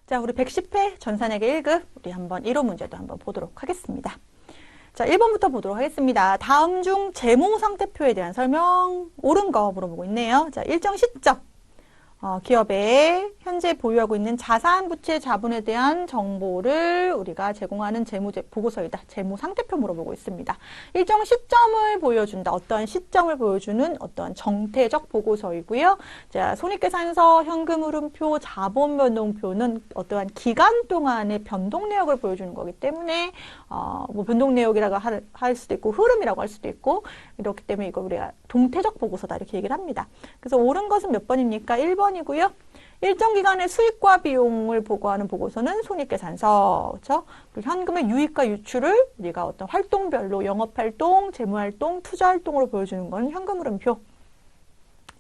자, 우리 110회 전산회계 1급 우리 한번 1호 문제도 한번 보도록 하겠습니다. 자, 1번부터 보도록 하겠습니다. 다음 중 재무상태표에 대한 설명 옳은 거 물어보고 있네요. 자, 일정 시점. 기업에 현재 보유하고 있는 자산, 부채, 자본에 대한 정보를 우리가 제공하는 보고서이다. 재무상태표 물어보고 있습니다. 일정 시점을 보여준다. 어떤 시점을 보여주는 어떤 정태적 보고서이고요. 자, 손익계산서, 현금흐름표, 자본변동표는 어떠한 기간 동안의 변동 내역을 보여주는 거기 때문에 뭐 변동 내역이라고 할 수도 있고 흐름이라고 할 수도 있고 이렇기 때문에 이거 우리가 동태적 보고서다 이렇게 얘기를 합니다. 그래서 옳은 것은 몇 번입니까? 1번이고요. 일정 기간의 수익과 비용을 보고하는 보고서는 손익계산서, 그렇죠? 그리고 현금의 유입과 유출을 우리가 어떤 활동별로 영업활동, 재무활동, 투자활동으로 보여주는 건 현금흐름표.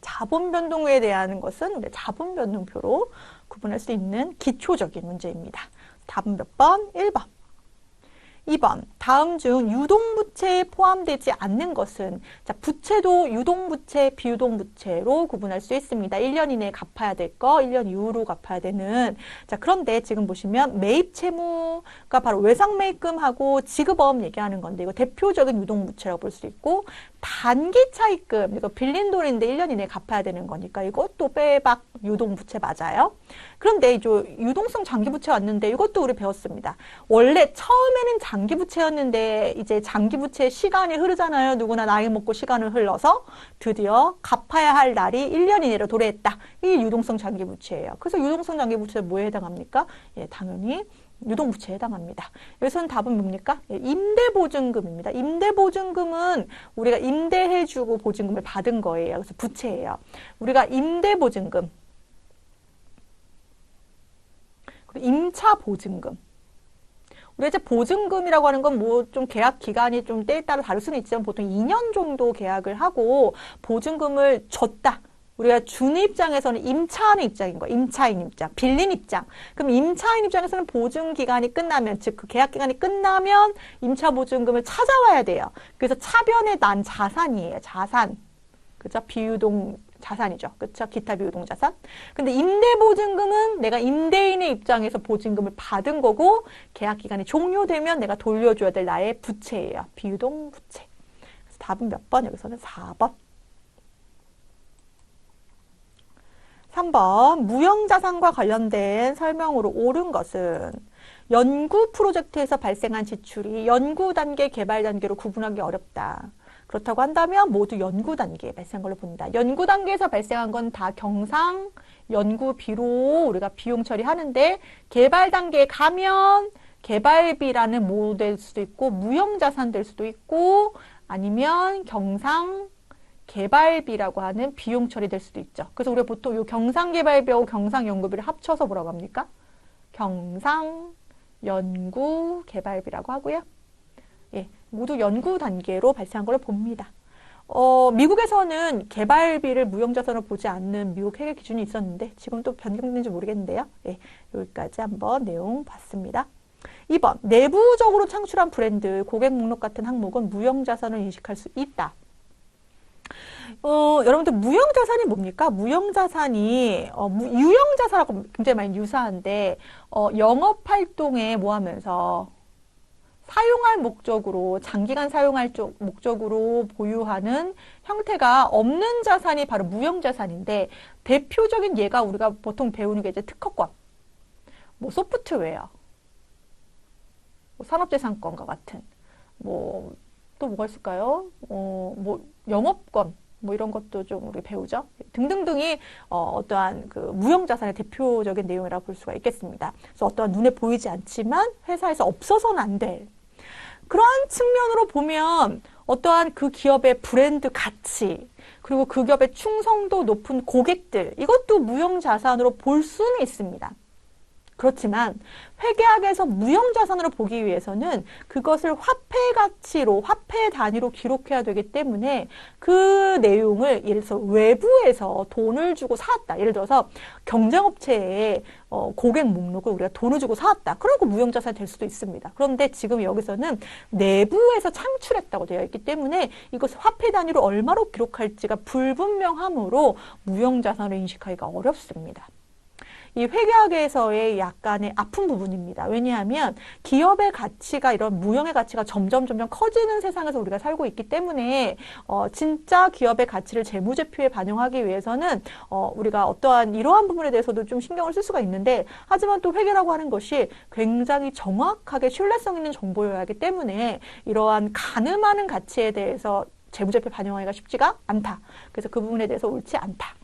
자본변동에 대한 것은 우리 자본변동표로 구분할 수 있는 기초적인 문제입니다. 답은 몇 번? 1번. 2번, 다음 중 유동부채에 포함되지 않는 것은, 자, 부채도 유동부채, 비유동부채로 구분할 수 있습니다. 1년 이내에 갚아야 될 거, 1년 이후로 갚아야 되는. 자, 그런데 지금 보시면 매입 채무가 바로 외상매입금하고 지급업 얘기하는 건데, 이거 대표적인 유동부채라고 볼 수 있고, 단기 차입금, 이거 빌린 돈인데 1년 이내에 갚아야 되는 거니까 이것도 빼박 유동부채 맞아요. 그런데 이제 유동성 장기부채 왔는데 이것도 우리 배웠습니다. 원래 처음에는 장기부채였는데 이제 장기부채 시간이 흐르잖아요. 누구나 나이 먹고 시간을 흘러서 드디어 갚아야 할 날이 1년 이내로 도래했다. 이게 유동성 장기부채예요. 그래서 유동성 장기부채는 뭐에 해당합니까? 예, 당연히 유동부채에 해당합니다. 여기서는 답은 뭡니까? 예, 임대보증금입니다. 임대보증금은 우리가 임대해주고 보증금을 받은 거예요. 그래서 부채예요. 우리가 임대보증금, 그리고 임차보증금. 우리가 이제 보증금이라고 하는 건 뭐 좀 계약 기간이 좀 때에 따라 다를 수는 있지만 보통 2년 정도 계약을 하고 보증금을 줬다. 우리가 주는 입장에서는 임차하는 입장인 거예요. 임차인 입장, 빌린 입장. 그럼 임차인 입장에서는 보증 기간이 끝나면, 즉 그 계약 기간이 끝나면 임차 보증금을 찾아와야 돼요. 그래서 차변에 난 자산이에요. 자산. 그죠? 비유동 자산이죠. 그렇죠? 기타 비유동 자산. 근데 임대보증금은 내가 임대인의 입장에서 보증금을 받은 거고 계약 기간이 종료되면 내가 돌려줘야 될 나의 부채예요. 비유동 부채. 그래서 답은 몇 번? 여기서는 4번. 3번, 무형자산과 관련된 설명으로 옳은 것은 연구 프로젝트에서 발생한 지출이 연구 단계, 개발 단계로 구분하기 어렵다. 그렇다고 한다면 모두 연구 단계에 발생한 걸로 본다. 연구 단계에서 발생한 건 다 경상, 연구비로 우리가 비용 처리하는데 개발 단계에 가면 개발비라는 뭐 될 수도 있고 무형자산 될 수도 있고 아니면 경상, 개발비라고 하는 비용 처리될 수도 있죠. 그래서 우리가 보통 이 경상개발비하고 경상연구비를 합쳐서 뭐라고 합니까? 경상연구개발비라고 하고요. 예, 모두 연구 단계로 발생한 걸 봅니다. 미국에서는 개발비를 무형자산으로 보지 않는 미국 회계 기준이 있었는데 지금 또 변경된지 모르겠는데요. 예, 여기까지 한번 내용 봤습니다. 2번, 내부적으로 창출한 브랜드, 고객 목록 같은 항목은 무형자산을 인식할 수 있다. 여러분들 무형자산이 뭡니까? 무형자산이 유형자산하고 굉장히 많이 유사한데 영업활동에 뭐 하면서 사용할 목적으로 장기간 사용할 목적으로 보유하는 형태가 없는 자산이 바로 무형자산인데 대표적인 예가 우리가 보통 배우는 게 이제 특허권, 뭐 소프트웨어, 뭐 산업재산권과 같은 뭐 또 뭐가 있을까요? 뭐 영업권 뭐 이런 것도 좀 우리 배우죠. 등등등이 어떠한 그 무형자산의 대표적인 내용이라고 볼 수가 있겠습니다. 그래서 어떠한 눈에 보이지 않지만 회사에서 없어서는 안 될 그러한 측면으로 보면 어떠한 그 기업의 브랜드 가치 그리고 그 기업의 충성도 높은 고객들 이것도 무형자산으로 볼 수는 있습니다. 그렇지만 회계학에서 무형자산으로 보기 위해서는 그것을 화폐 가치로, 화폐 단위로 기록해야 되기 때문에 그 내용을 예를 들어서 외부에서 돈을 주고 사왔다. 예를 들어서 경쟁업체의 고객 목록을 우리가 돈을 주고 사왔다. 그러고 무형자산이 될 수도 있습니다. 그런데 지금 여기서는 내부에서 창출했다고 되어 있기 때문에 이것을 화폐 단위로 얼마로 기록할지가 불분명하므로 무형자산으로 인식하기가 어렵습니다. 이 회계학에서의 약간의 아픈 부분입니다. 왜냐하면 기업의 가치가 이런 무형의 가치가 점점 커지는 세상에서 우리가 살고 있기 때문에 진짜 기업의 가치를 재무제표에 반영하기 위해서는 우리가 어떠한 이러한 부분에 대해서도 좀 신경을 쓸 수가 있는데 하지만 또 회계라고 하는 것이 굉장히 정확하게 신뢰성 있는 정보여야 하기 때문에 이러한 가늠하는 가치에 대해서 재무제표에 반영하기가 쉽지가 않다. 그래서 그 부분에 대해서 옳지 않다.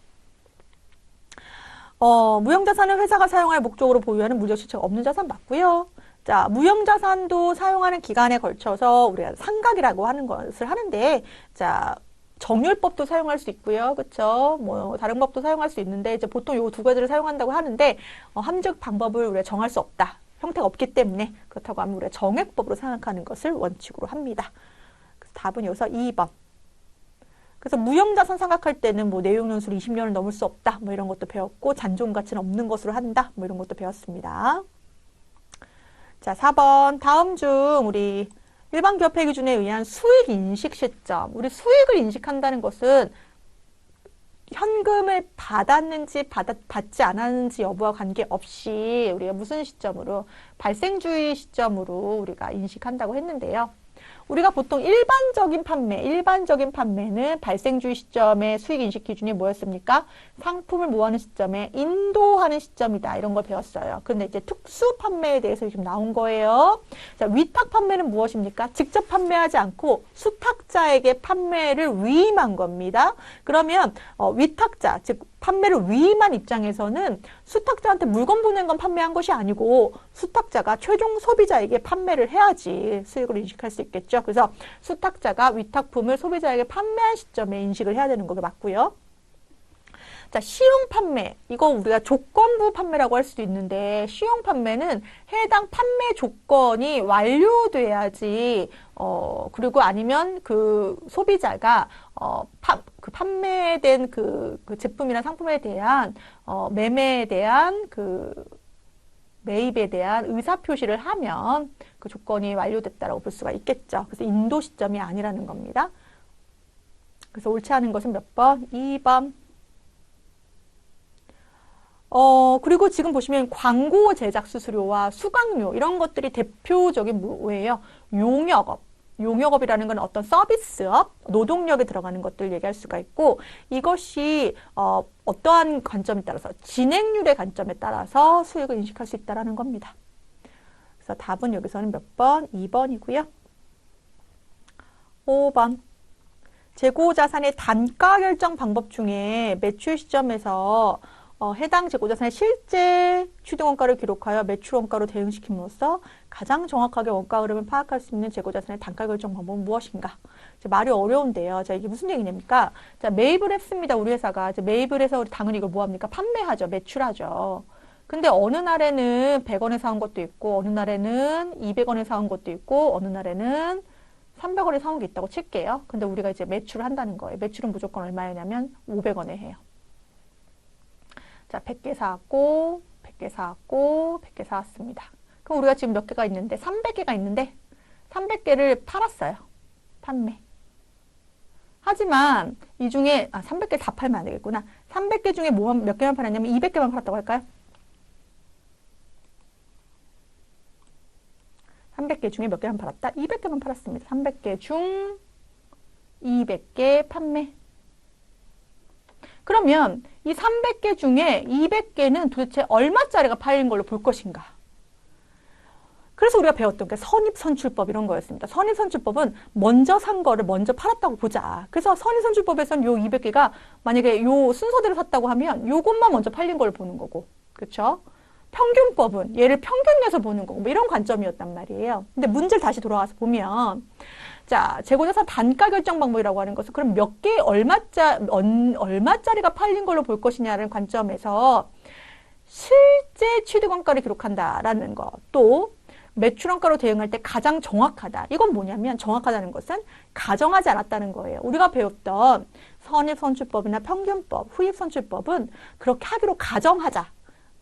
무형자산은 회사가 사용할 목적으로 보유하는 물적 실체가 없는 자산 맞고요. 자, 무형자산도 사용하는 기간에 걸쳐서 우리가 상각이라고 하는 것을 하는데, 자, 정률법도 사용할 수 있고요. 그쵸? 뭐, 다른 법도 사용할 수 있는데, 이제 보통 요 두 가지를 사용한다고 하는데, 함즉 방법을 우리가 정할 수 없다. 형태가 없기 때문에, 그렇다고 하면 우리가 정액법으로 생각하는 것을 원칙으로 합니다. 그래서 답은 여기서 2번. 그래서 무형자산 생각할 때는 뭐 내용연수를 20년을 넘을 수 없다. 뭐 이런 것도 배웠고, 잔존 가치는 없는 것으로 한다. 뭐 이런 것도 배웠습니다. 자, 4번. 다음 중 우리 일반 기업회 기준에 의한 수익 인식 시점. 우리 수익을 인식한다는 것은 현금을 받았는지 받지 않았는지 여부와 관계없이 우리가 무슨 시점으로 발생주의 시점으로 우리가 인식한다고 했는데요. 우리가 보통 일반적인 판매는 발생주의 시점의 수익 인식 기준이 뭐였습니까? 상품을 모아하는 시점에 인도하는 시점이다. 이런 걸 배웠어요. 그런데 이제 특수 판매에 대해서 지금 나온 거예요. 자, 위탁 판매는 무엇입니까? 직접 판매하지 않고 수탁자에게 판매를 위임한 겁니다. 그러면 위탁자, 즉 판매를 위임한 입장에서는 수탁자한테 물건 보낸 건 판매한 것이 아니고 수탁자가 최종 소비자에게 판매를 해야지 수익을 인식할 수 있겠죠. 그래서 수탁자가 위탁품을 소비자에게 판매한 시점에 인식을 해야 되는 거가 맞고요. 자, 시용 판매. 이거 우리가 조건부 판매라고 할 수도 있는데 시용 판매는 해당 판매 조건이 완료돼야지 그리고 아니면 그 소비자가 그 판매된 그 제품이나 상품에 대한 매매에 대한 매입에 대한 의사 표시를 하면 그 조건이 완료됐다라고 볼 수가 있겠죠. 그래서 인도 시점이 아니라는 겁니다. 그래서 옳지 않은 것은 몇 번? 2번. 그리고 지금 보시면 광고 제작 수수료와 수강료 이런 것들이 대표적인 뭐예요? 용역업이라는 건 어떤 서비스업, 노동력에 들어가는 것들을 얘기할 수가 있고 이것이 어떠한 관점에 따라서 진행률의 관점에 따라서 수익을 인식할 수 있다는 겁니다. 그래서 답은 여기서는 몇 번? 2번이고요. 5번. 재고자산의 단가 결정 방법 중에 매출 시점에서 해당 재고자산의 실제 취득원가를 기록하여 매출원가로 대응시킴으로써 가장 정확하게 원가 흐름을 파악할 수 있는 재고자산의 단가 결정 방법은 무엇인가? 말이 어려운데요. 자, 이게 무슨 얘기냐니까? 자, 매입을 했습니다. 우리 회사가. 이제 매입을 해서 우리 당연히 이걸 뭐합니까? 판매하죠. 매출하죠. 근데 어느 날에는 100원에 사온 것도 있고, 어느 날에는 200원에 사온 것도 있고, 어느 날에는 300원에 사온 게 있다고 칠게요. 근데 우리가 이제 매출을 한다는 거예요. 매출은 무조건 얼마냐면 500원에 해요. 자, 100개 사왔고, 100개 사왔고, 100개 사왔습니다. 그럼 우리가 지금 몇 개가 있는데, 300개가 있는데, 300개를 팔았어요. 판매. 하지만, 이 중에, 300개 다 팔면 안 되겠구나. 300개 중에 몇 개만 팔았냐면, 200개만 팔았다고 할까요? 300개 중에 몇 개만 팔았다? 200개만 팔았습니다. 300개 중 200개 판매. 그러면 이 300개 중에 200개는 도대체 얼마짜리가 팔린 걸로 볼 것인가? 그래서 우리가 배웠던 게 선입선출법 이런 거였습니다. 선입선출법은 먼저 산 거를 먼저 팔았다고 보자. 그래서 선입선출법에서는 요 200개가 만약에 요 순서대로 샀다고 하면 요것만 먼저 팔린 걸 보는 거고. 그렇죠? 평균법은 얘를 평균 내서 보는 거고 뭐 이런 관점이었단 말이에요. 근데 문제를 다시 돌아와서 보면 자, 재고자산 단가 결정 방법이라고 하는 것은 그럼 몇 개 얼마짜리가 팔린 걸로 볼 것이냐는 관점에서 실제 취득원가를 기록한다라는 것, 또 매출원가로 대응할 때 가장 정확하다. 이건 뭐냐면 정확하다는 것은 가정하지 않았다는 거예요. 우리가 배웠던 선입선출법이나 평균법, 후입선출법은 그렇게 하기로 가정하자.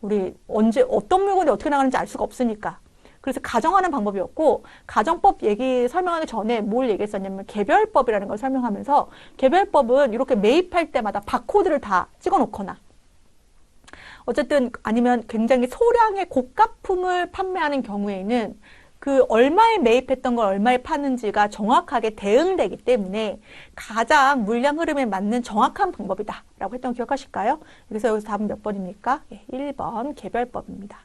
우리 언제 어떤 물건이 어떻게 나가는지 알 수가 없으니까. 그래서 가정하는 방법이었고 가정법 얘기 설명하기 전에 뭘 얘기했었냐면 개별법이라는 걸 설명하면서 개별법은 이렇게 매입할 때마다 바코드를 다 찍어 놓거나 어쨌든 아니면 굉장히 소량의 고가품을 판매하는 경우에는 그 얼마에 매입했던 걸 얼마에 파는지가 정확하게 대응되기 때문에 가장 물량 흐름에 맞는 정확한 방법이다라고 했던 거 기억하실까요? 그래서 여기서 답은 몇 번입니까? 예, 1번 개별법입니다.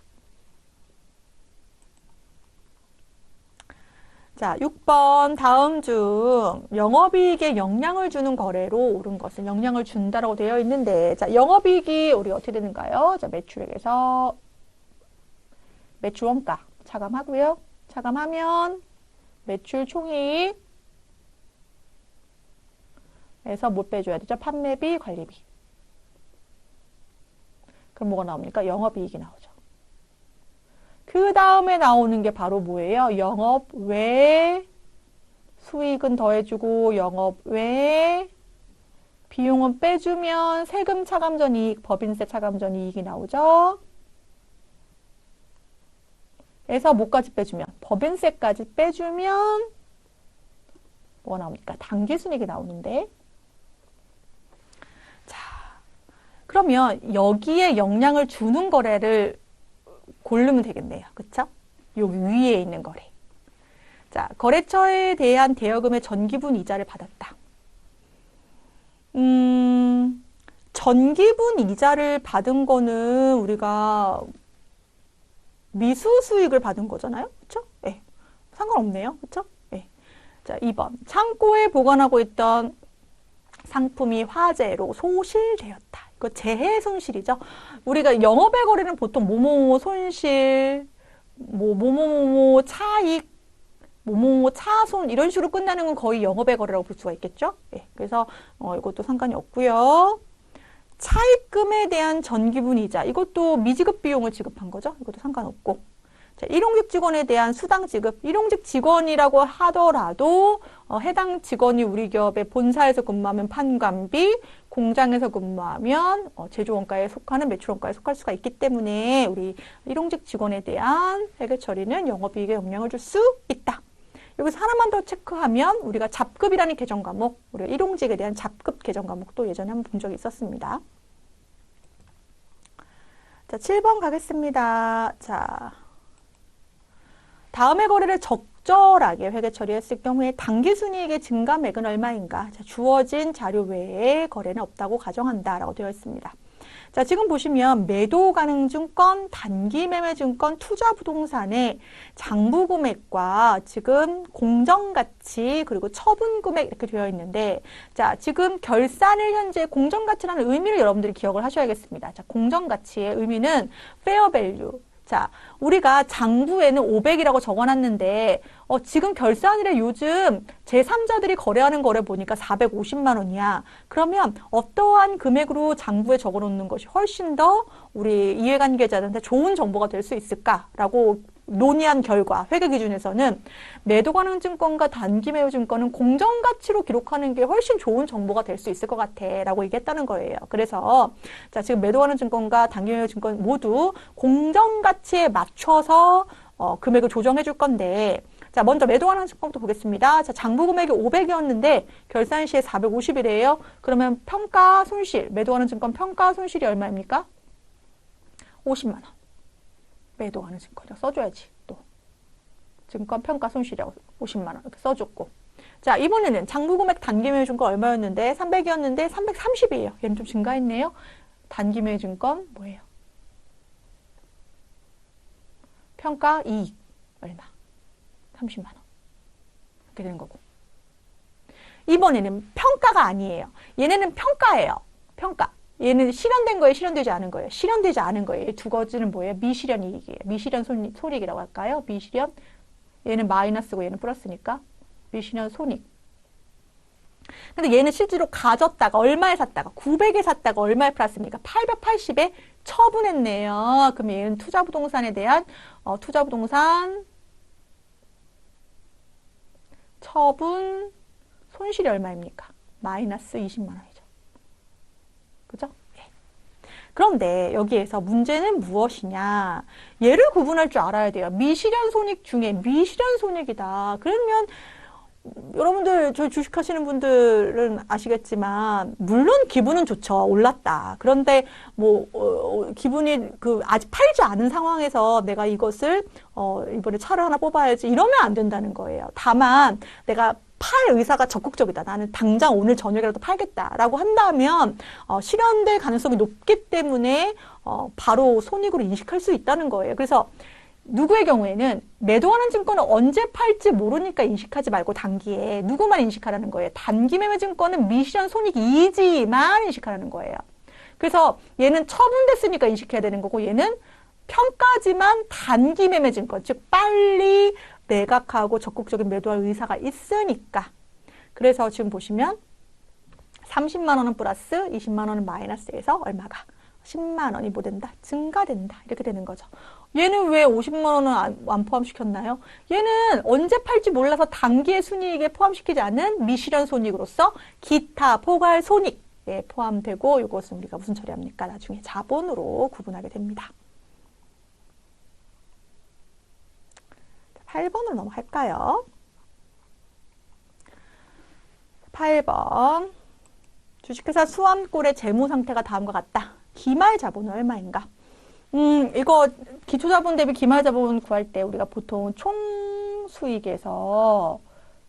자, 6번 다음 중 영업이익에 영향을 주는 거래로 옳은 것은 영향을 준다라고 되어 있는데, 자, 영업이익이 우리 어떻게 되는가요? 자, 매출액에서 매출 원가 차감하고요. 차감하면 매출 총이익 에서 못 빼줘야 되죠? 판매비, 관리비. 그럼 뭐가 나옵니까? 영업이익이 나오죠. 그 다음에 나오는 게 바로 뭐예요? 영업 외 수익은 더해주고 영업 외 비용은 빼주면 세금 차감 전 이익, 법인세 차감 전 이익이 나오죠. 에서 뭐까지 빼주면? 법인세까지 빼주면 뭐가 나옵니까? 당기순이익이 나오는데. 자, 그러면 여기에 영향을 주는 거래를 고르면 되겠네요. 그쵸? 여기 위에 있는 거래. 자, 거래처에 대한 대여금의 전기분 이자를 받았다. 전기분 이자를 받은 거는 우리가 미수 수익을 받은 거잖아요. 그쵸? 예. 상관없네요. 그쵸? 예. 자, 2번. 창고에 보관하고 있던 상품이 화재로 소실되었다. 이거 재해 손실이죠. 우리가 영업의 거래는 보통 뭐뭐뭐 손실, 뭐뭐뭐 차익, 뭐뭐뭐 차손 이런 식으로 끝나는 건 거의 영업의 거래라고 볼 수가 있겠죠. 예. 그래서 이것도 상관이 없고요. 차입금에 대한 전기분 이자, 이것도 미지급 비용을 지급한 거죠. 이것도 상관없고. 자, 일용직 직원에 대한 수당 지급, 일용직 직원이라고 하더라도 해당 직원이 우리 기업의 본사에서 근무하면 판관비, 공장에서 근무하면 제조원가에 속하는 매출원가에 속할 수가 있기 때문에 우리 일용직 직원에 대한 회계 처리는 영업이익에 영향을 줄 수 있다. 여기서 하나만 더 체크하면 우리가 잡급이라는 개정 과목, 우리가 일용직에 대한 잡급 개정 과목도 예전에 한번 본 적이 있었습니다. 자, 7번 가겠습니다. 자, 다음의 거래를 적절하게 회계 처리했을 경우에 당기순이익의 증감액은 얼마인가? 자, 주어진 자료 외에 거래는 없다고 가정한다라고 되어 있습니다. 자, 지금 보시면 매도 가능 증권, 단기 매매 증권, 투자 부동산의 장부 금액과 지금 공정 가치 그리고 처분 금액 이렇게 되어 있는데, 자, 지금 결산일 현재 공정 가치라는 의미를 여러분들이 기억을 하셔야겠습니다. 자, 공정 가치의 의미는 페어 밸류. 자, 우리가 장부에는 500이라고 적어놨는데 지금 결산일에 요즘 제3자들이 거래하는 거래 보니까 450만 원이야. 그러면 어떠한 금액으로 장부에 적어놓는 것이 훨씬 더 우리 이해관계자들한테 좋은 정보가 될 수 있을까라고 논의한 결과 회계 기준에서는 매도 가능 증권과 단기 매매 증권은 공정 가치로 기록하는 게 훨씬 좋은 정보가 될 수 있을 것 같아 라고 얘기했다는 거예요. 그래서 자, 지금 매도 가능 증권과 단기 매매 증권 모두 공정 가치에 맞춰서 금액을 조정해 줄 건데, 자, 먼저 매도 가능 증권부터 보겠습니다. 자, 장부 금액이 500이었는데 결산 시에 450이래요. 그러면 평가 손실, 매도 가능 증권 평가 손실이 얼마입니까? 50만 원. 매도 가능 증권이라고 써줘야지. 또 증권 평가 손실이라고 50만 원 이렇게 써줬고. 자, 이번에는 장부 금액 단기 매매 증권 얼마였는데 300이었는데 330이에요. 얘는 좀 증가했네요. 단기 매매 증권 뭐예요? 평가 이익 얼마? 30만 원. 이렇게 되는 거고. 이번에는 평가가 아니에요. 얘네는 평가예요. 평가. 얘는 실현된 거예요, 실현되지 않은 거예요? 실현되지 않은 거예요. 이 두 가지는 뭐예요? 미실현 이익이에요. 미실현 손익이라고 할까요? 미실현. 얘는 마이너스고 얘는 플러스니까 미실현 손익. 근데 얘는 실제로 가졌다가 얼마에 샀다가 900에 샀다가 얼마에 팔았습니까? 880에 처분했네요. 그럼 얘는 투자부동산에 대한 투자부동산 처분 손실이 얼마입니까? 마이너스 20만 원이죠. 그죠? 네. 그런데 여기에서 문제는 무엇이냐? 얘를 구분할 줄 알아야 돼요. 미실현 손익 중에 미실현 손익이다. 그러면 여러분들 저희 주식하시는 분들은 아시겠지만 물론 기분은 좋죠. 올랐다. 그런데 뭐 기분이 아직 팔지 않은 상황에서 내가 이것을 이번에 차를 하나 뽑아야지 이러면 안 된다는 거예요. 다만 내가 팔 의사가 적극적이다. 나는 당장 오늘 저녁이라도 팔겠다라고 한다면 실현될 가능성이 높기 때문에 바로 손익으로 인식할 수 있다는 거예요. 그래서 누구의 경우에는 매도하는 증권은 언제 팔지 모르니까 인식하지 말고 단기에 누구만 인식하라는 거예요. 단기 매매 증권은 미션 손익이지만 인식하라는 거예요. 그래서 얘는 처분됐으니까 인식해야 되는 거고 얘는 평가지만 단기 매매 증권, 즉 빨리 매각하고 적극적인 매도할 의사가 있으니까. 그래서 지금 보시면 30만 원은 플러스 20만 원은 마이너스에서 얼마가 10만 원이 뭐 된다? 증가된다. 이렇게 되는 거죠. 얘는 왜 50만 원은 안 포함시켰나요? 얘는 언제 팔지 몰라서 단기의 순이익에 포함시키지 않은 미실현 손익으로서 기타 포괄 손익에 포함되고 이것은 우리가 무슨 처리합니까? 나중에 자본으로 구분하게 됩니다. 8번으로 넘어갈까요? 8번. 주식회사 수암골의 재무 상태가 다음과 같다. 기말 자본은 얼마인가? 이거 기초자본 대비 기말 자본 구할 때 우리가 보통 총 수익에서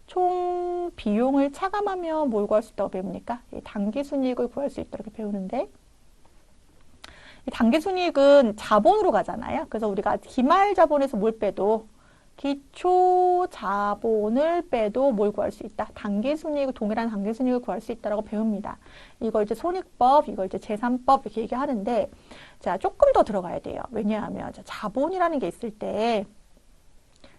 총 비용을 차감하며 뭘 구할 수 있다고 배웁니까? 단기 순이익을 구할 수 있다 이렇게 배우는데 이 단기 순이익은 자본으로 가잖아요. 그래서 우리가 기말 자본에서 뭘 빼도 기초 자본을 빼도 뭘 구할 수 있다. 단기 순이익을 동일한 단기 순이익을 구할 수 있다라고 배웁니다. 이걸 이제 손익법, 이걸 이제 재산법 이렇게 얘기하는데 자, 조금 더 들어가야 돼요. 왜냐하면 자본이라는 게 있을 때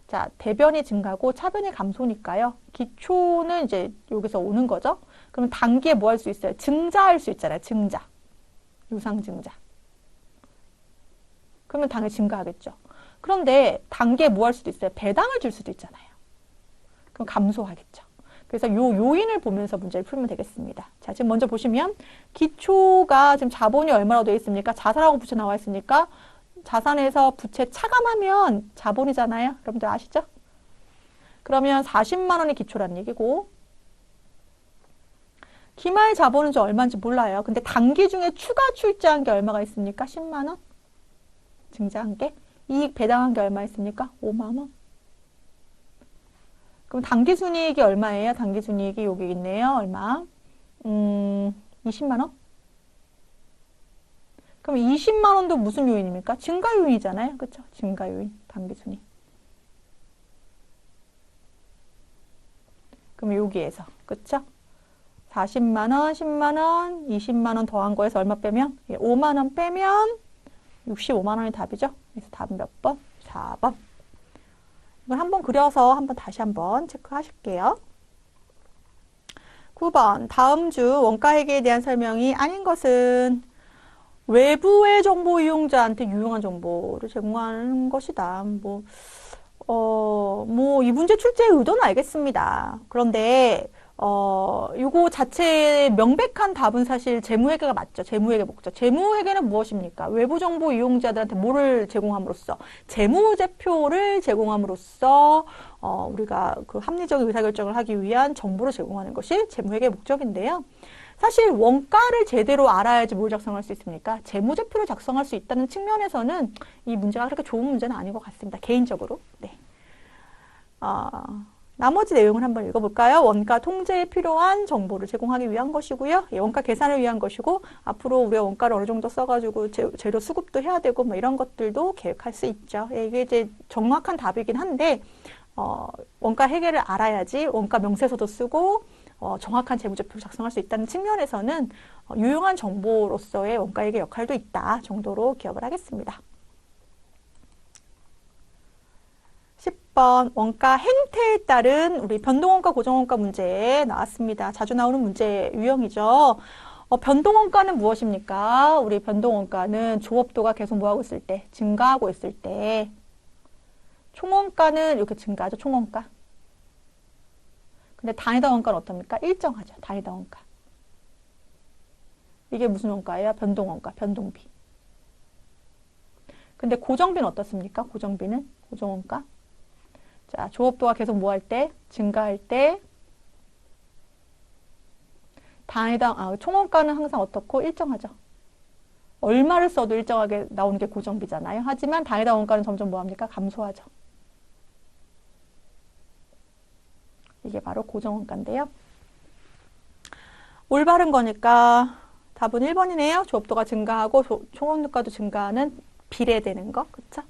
자, 대변이 증가고 차변이 감소니까요. 기초는 이제 여기서 오는 거죠. 그럼 단기에 뭐 할 수 있어요? 증자할 수 있잖아요. 증자. 유상 증자. 그러면 당연히 증가하겠죠. 그런데 단계에 뭐 할 수도 있어요? 배당을 줄 수도 있잖아요. 그럼 감소하겠죠. 그래서 요 요인을 보면서 문제를 풀면 되겠습니다. 자, 지금 먼저 보시면 기초가 지금 자본이 얼마나 되어 있습니까? 자산하고 부채 나와 있으니까 자산에서 부채 차감하면 자본이잖아요. 여러분들 아시죠? 그러면 40만 원이 기초라는 얘기고 기말 자본은 좀 얼마인지 몰라요. 근데 단기 중에 추가 출자한 게 얼마가 있습니까? 10만 원? 증자한 게? 이익 배당한 게 얼마 있습니까? 5만 원. 그럼 단기 순이익이 얼마예요? 단기 순이익이 여기 있네요. 얼마? 20만 원? 그럼 20만 원도 무슨 요인입니까? 증가 요인이잖아요. 그렇죠? 증가 요인. 단기 순이익. 그럼 여기에서 그렇죠? 40만 원, 10만 원, 20만 원 더한 거에서 얼마 빼면? 5만 원 빼면 65만 원이 답이죠. 그래서 답은 몇 번? 4번. 이걸 한번 그려서 한번 다시 한번 체크하실게요. 9번. 다음 주 원가회계에 대한 설명이 아닌 것은 외부의 정보 이용자한테 유용한 정보를 제공하는 것이다. 이 문제 출제의 의도는 알겠습니다. 그런데 요거 자체의 명백한 답은 사실 재무회계가 맞죠. 재무회계 목적. 재무회계는 무엇입니까? 외부 정보 이용자들한테 뭐를 제공함으로써? 재무제표를 제공함으로써 우리가 그 합리적인 의사결정을 하기 위한 정보를 제공하는 것이 재무회계의 목적인데요. 사실 원가를 제대로 알아야지 뭘 작성할 수 있습니까? 재무제표를 작성할 수 있다는 측면에서는 이 문제가 그렇게 좋은 문제는 아닌 것 같습니다. 개인적으로. 네. 나머지 내용을 한번 읽어볼까요? 원가 통제에 필요한 정보를 제공하기 위한 것이고요. 원가 계산을 위한 것이고 앞으로 우리가 원가를 어느 정도 써가지고 재료 수급도 해야 되고 뭐 이런 것들도 계획할 수 있죠. 이게 이제 정확한 답이긴 한데 원가 회계를 알아야지 원가 명세서도 쓰고 정확한 재무제표를 작성할 수 있다는 측면에서는 유용한 정보로서의 원가 회계 역할도 있다 정도로 기억을 하겠습니다. 10번 원가 행태에 따른 우리 변동원가 고정원가 문제 나왔습니다. 자주 나오는 문제 유형이죠. 변동원가는 무엇입니까? 우리 변동원가는 조업도가 계속 뭐하고 있을 때? 증가하고 있을 때. 총원가는 이렇게 증가하죠. 총원가. 근데 단위당 원가는 어떻습니까? 일정하죠. 단위당 원가. 이게 무슨 원가예요? 변동원가, 변동비. 근데 고정비는 어떻습니까? 고정비는 고정원가. 자, 조업도가 계속 뭐 할 때? 증가할 때 단위당 총원가는 항상 어떻고? 일정하죠. 얼마를 써도 일정하게 나오는 게 고정비잖아요. 하지만 단위당 원가는 점점 뭐합니까? 감소하죠. 이게 바로 고정원가인데요. 올바른 거니까 답은 1번이네요. 조업도가 증가하고 총원가도 증가하는 비례되는 거. 그쵸?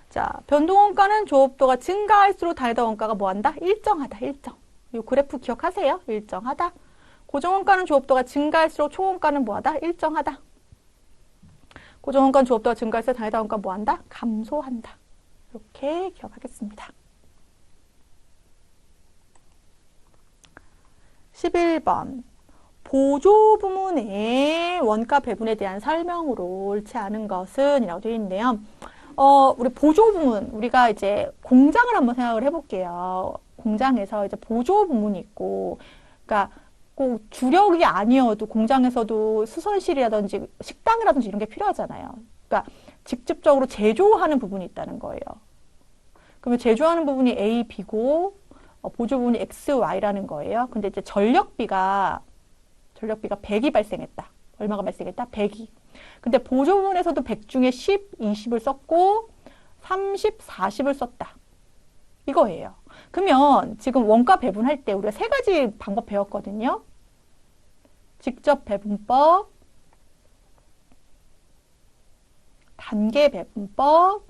자, 변동원가는 조업도가 증가할수록 단위당 원가가 뭐한다? 일정하다. 일정. 이 그래프 기억하세요. 일정하다. 고정원가는 조업도가 증가할수록 총원가는 뭐하다? 일정하다. 고정원가는 조업도가 증가할수록 단위당 원가 뭐한다? 감소한다. 이렇게 기억하겠습니다. 11번. 보조 부문의 원가 배분에 대한 설명으로 옳지 않은 것은 이라고 되어 있는데요. 우리 보조 부문, 우리가 이제 공장을 한번 생각을 해볼게요. 공장에서 이제 보조 부문이 있고, 그러니까 꼭 주력이 아니어도 공장에서도 수선실이라든지 식당이라든지 이런 게 필요하잖아요. 그러니까 직접적으로 제조하는 부분이 있다는 거예요. 그러면 제조하는 부분이 A, B고, 보조 부분이 X, Y라는 거예요. 근데 이제 전력비가 100이 발생했다. 얼마가 발생했다? 100이. 근데 보조 부분에서도 100 중에 10, 20을 썼고 30, 40을 썼다. 이거예요. 그러면 지금 원가 배분할 때 우리가 세 가지 방법 배웠거든요. 직접 배분법, 단계 배분법,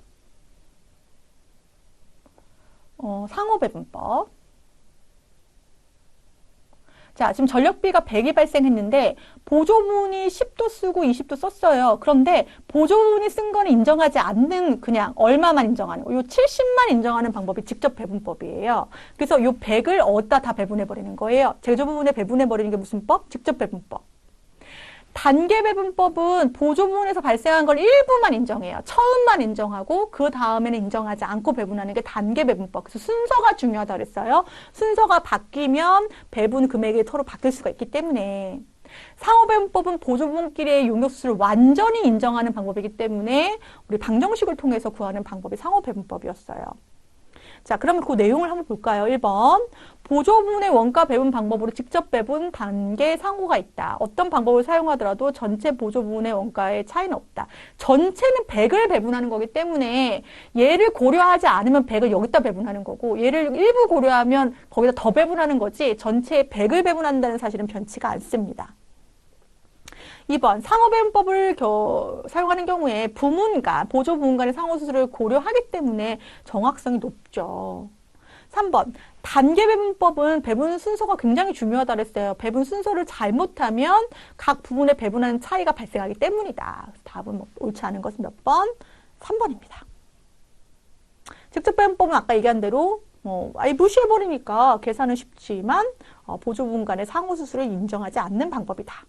상호 배분법. 자, 지금 전력비가 100이 발생했는데 보조부분이 10도 쓰고 20도 썼어요. 그런데 보조부분이 쓴 거는 인정하지 않는 그냥 얼마만 인정하는 거. 요 70만 인정하는 방법이 직접 배분법이에요. 그래서 요 100을 어디다 다 배분해버리는 거예요. 제조부분에 배분해버리는 게 무슨 법? 직접 배분법. 단계 배분법은 보조부분에서 발생한 걸 일부만 인정해요. 처음만 인정하고 그 다음에는 인정하지 않고 배분하는 게 단계 배분법. 그래서 순서가 중요하다고 그랬어요. 순서가 바뀌면 배분 금액이 서로 바뀔 수가 있기 때문에. 상호 배분법은 보조부분끼리의 용역수를 완전히 인정하는 방법이기 때문에 우리 방정식을 통해서 구하는 방법이 상호 배분법이었어요. 자, 그러면 그 내용을 한번 볼까요? 1번. 보조부분의 원가 배분 방법으로 직접 배분, 단계, 상호가 있다. 어떤 방법을 사용하더라도 전체 보조부분의 원가에 차이는 없다. 전체는 100을 배분하는 거기 때문에 얘를 고려하지 않으면 100을 여기다 배분하는 거고 얘를 일부 고려하면 거기다 더 배분하는 거지 전체에 100을 배분한다는 사실은 변치가 않습니다. 2번. 상호배분법을 사용하는 경우에 부문과 보조부문 간의 상호수술을 고려하기 때문에 정확성이 높죠. 3번. 단계배분법은 배분 순서가 굉장히 중요하다고 했어요. 배분 순서를 잘못하면 각 부분의 배분하는 차이가 발생하기 때문이다. 답은 옳지 않은 것은 몇 번? 3번입니다. 직접배분법은 아까 얘기한 대로 아예 무시해버리니까 계산은 쉽지만 보조부문 간의 상호수술을 인정하지 않는 방법이다.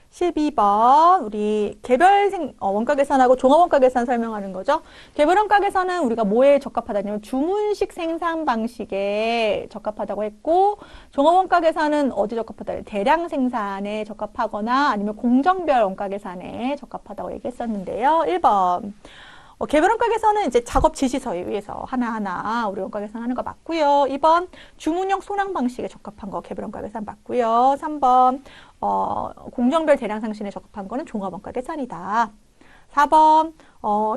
12번 우리 개별 원가 계산하고 종합 원가 계산 설명하는 거죠. 개별 원가 계산은 우리가 뭐에 적합하다냐면 주문식 생산 방식에 적합하다고 했고 종합 원가 계산은 어디 적합하다? 대량 생산에 적합하거나 아니면 공정별 원가 계산에 적합하다고 얘기했었는데요. 1번 개별 원가 계산은 이제 작업 지시서에 의해서 하나하나 우리 원가 계산하는 거 맞고요. 2번 주문형 손항 방식에 적합한 거 개별 원가 계산 맞고요. 3번 공정별 대량 생산에 적합한 거는 종합 원가 계산이다. 4번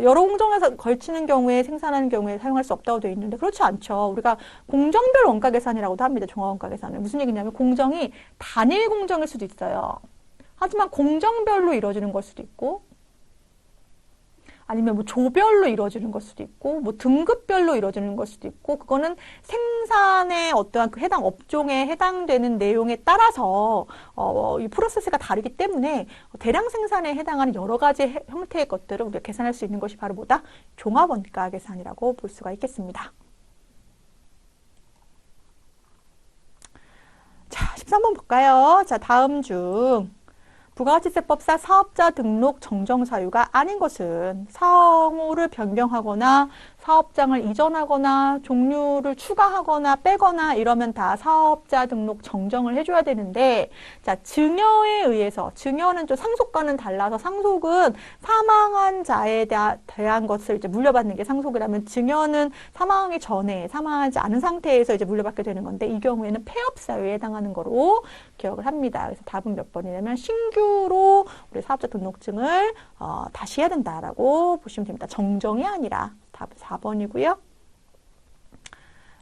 여러 공정에서 걸치는 경우에 생산하는 경우에 사용할 수 없다고 되어 있는데 그렇지 않죠. 우리가 공정별 원가 계산이라고도 합니다. 종합 원가 계산은 무슨 얘기냐면 공정이 단일 공정일 수도 있어요. 하지만 공정별로 이루어지는 걸 수도 있고 아니면 뭐 조별로 이루어지는 걸 수도 있고, 뭐 등급별로 이루어지는 걸 수도 있고, 그거는 생산의 어떠한 그 해당 업종에 해당되는 내용에 따라서 이 프로세스가 다르기 때문에 대량 생산에 해당하는 여러 가지 형태의 것들을 우리가 계산할 수 있는 것이 바로 뭐다? 종합원가 계산이라고 볼 수가 있겠습니다. 자, 13번 볼까요? 자, 다음 중 부가가치세법상 사업자 등록 정정 사유가 아닌 것은 성호를 변경하거나 사업장을 이전하거나 종류를 추가하거나 빼거나 이러면 다 사업자 등록 정정을 해줘야 되는데, 자, 증여에 의해서, 증여는 좀 상속과는 달라서 상속은 사망한 자에 대한 것을 이제 물려받는 게 상속이라면, 증여는 사망하기 전에 사망하지 않은 상태에서 이제 물려받게 되는 건데, 이 경우에는 폐업 사유에 해당하는 거로 기억을 합니다. 그래서 답은 몇 번이냐면 신규로 우리 사업자 등록증을 다시 해야 된다라고 보시면 됩니다. 정정이 아니라. 답은 4번이고요.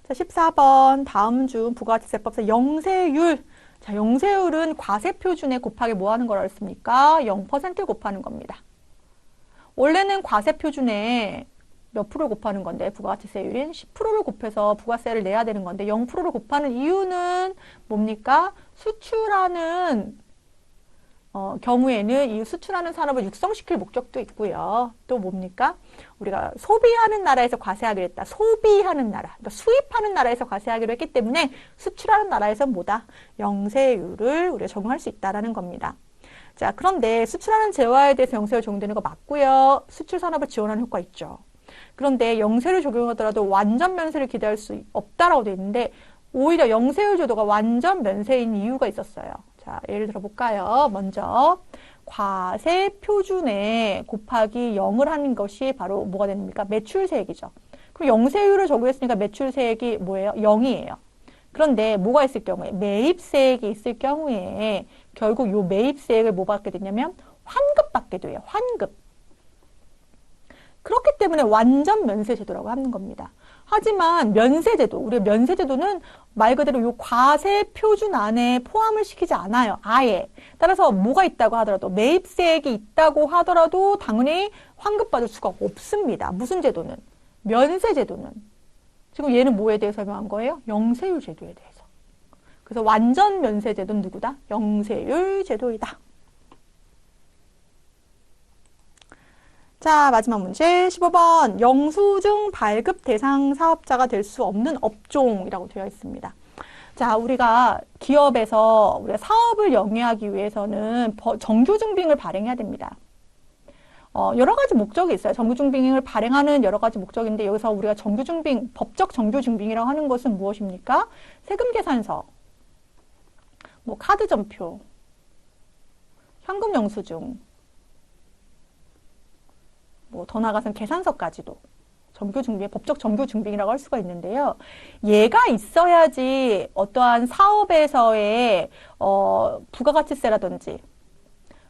자, 14번 다음 중 부가가치세법상 영세율. 자, 영세율은 과세표준에 곱하기 뭐 하는 거라 했습니까? 0%를 곱하는 겁니다. 원래는 과세표준에 몇 프로를 곱하는 건데 부가가치세율인 10%를 곱해서 부가세를 내야 되는 건데 0%를 곱하는 이유는 뭡니까? 수출하는 경우에는 이 수출하는 산업을 육성시킬 목적도 있고요. 또 뭡니까? 우리가 소비하는 나라에서 과세하기로 했다. 소비하는 나라, 그러니까 수입하는 나라에서 과세하기로 했기 때문에 수출하는 나라에서 뭐다? 영세율을 우리가 적용할 수 있다라는 겁니다. 자, 그런데 수출하는 재화에 대해서 영세율 적용되는 거 맞고요. 수출 산업을 지원하는 효과 있죠. 그런데 영세를 적용하더라도 완전 면세를 기대할 수 없다라고 되어 있는데 오히려 영세율 제도가 완전 면세인 이유가 있었어요. 자, 예를 들어 볼까요? 먼저 과세 표준에 곱하기 0을 하는 것이 바로 뭐가 됩니까? 매출세액이죠. 그럼 영세율을 적용했으니까 매출세액이 뭐예요? 0이에요. 그런데 뭐가 있을 경우에 매입세액이 있을 경우에 결국 요 매입세액을 뭐 받게 되냐면 환급 받게 돼요. 환급. 그렇기 때문에 완전 면세제도라고 하는 겁니다. 하지만 면세제도, 우리 면세제도는 말 그대로 요 과세 표준 안에 포함을 시키지 않아요. 아예. 따라서 뭐가 있다고 하더라도 매입세액이 있다고 하더라도 당연히 환급받을 수가 없습니다. 무슨 제도는? 면세제도는. 지금 얘는 뭐에 대해 설명한 거예요? 영세율 제도에 대해서. 그래서 완전 면세제도는 누구다? 영세율 제도이다. 자, 마지막 문제 15번. 영수증 발급 대상 사업자가 될 수 없는 업종이라고 되어 있습니다. 자, 우리가 기업에서 우리가 사업을 영위하기 위해서는 정규증빙을 발행해야 됩니다. 여러 가지 목적이 있어요. 정규증빙을 발행하는 여러 가지 목적인데 여기서 우리가 정규증빙, 법적 정규증빙이라고 하는 것은 무엇입니까? 세금계산서, 뭐 카드점표, 현금영수증, 뭐 더 나아가서는 계산서까지도 정규증빙, 법적 정규증빙이라고 할 수가 있는데요. 얘가 있어야지 어떠한 사업에서의 부가가치세라든지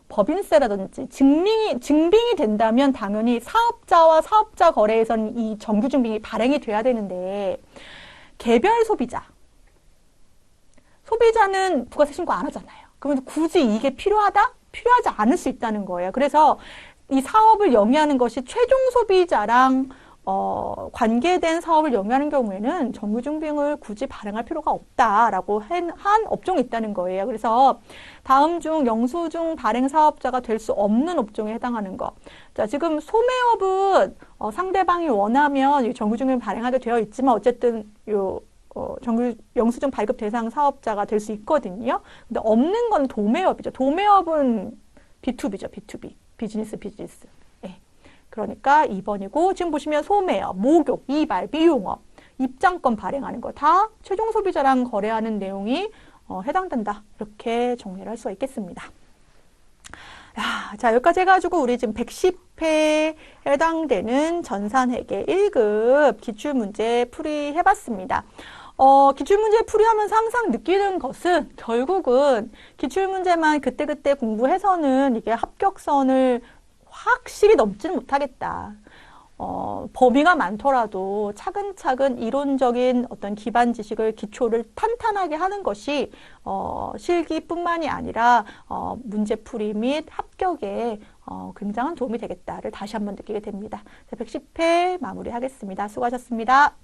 법인세라든지 증빙이 된다면 당연히 사업자와 사업자 거래에서는 이 정규증빙이 발행이 돼야 되는데 개별 소비자는 부가세 신고 안 하잖아요. 그러면 굳이 이게 필요하다? 필요하지 않을 수 있다는 거예요. 그래서 이 사업을 영위하는 것이 최종 소비자랑 관계된 사업을 영위하는 경우에는 정규증빙을 굳이 발행할 필요가 없다라고 한 업종이 있다는 거예요. 그래서 다음 중 영수증 발행 사업자가 될 수 없는 업종에 해당하는 거. 자, 지금 소매업은 상대방이 원하면 이 정규증빙 발행하게 되어 있지만 어쨌든 영수증 발급 대상 사업자가 될 수 있거든요. 근데 없는 건 도매업이죠. 도매업은 B2B죠. B2B. 비즈니스. 네. 그러니까 2번이고 지금 보시면 소매업, 목욕, 이발, 미용업, 입장권 발행하는 거 다 최종 소비자랑 거래하는 내용이 해당된다. 이렇게 정리를 할 수가 있겠습니다. 자, 여기까지 해가지고 우리 지금 110회에 해당되는 전산회계 1급 기출문제 풀이해봤습니다. 기출문제 풀이하면서 항상 느끼는 것은 결국은 기출문제만 그때그때 공부해서는 이게 합격선을 확실히 넘지는 못하겠다. 범위가 많더라도 차근차근 이론적인 어떤 기반 지식을, 기초를 탄탄하게 하는 것이 실기뿐만이 아니라 문제풀이 및 합격에 굉장한 도움이 되겠다를 다시 한번 느끼게 됩니다. 110회 마무리하겠습니다. 수고하셨습니다.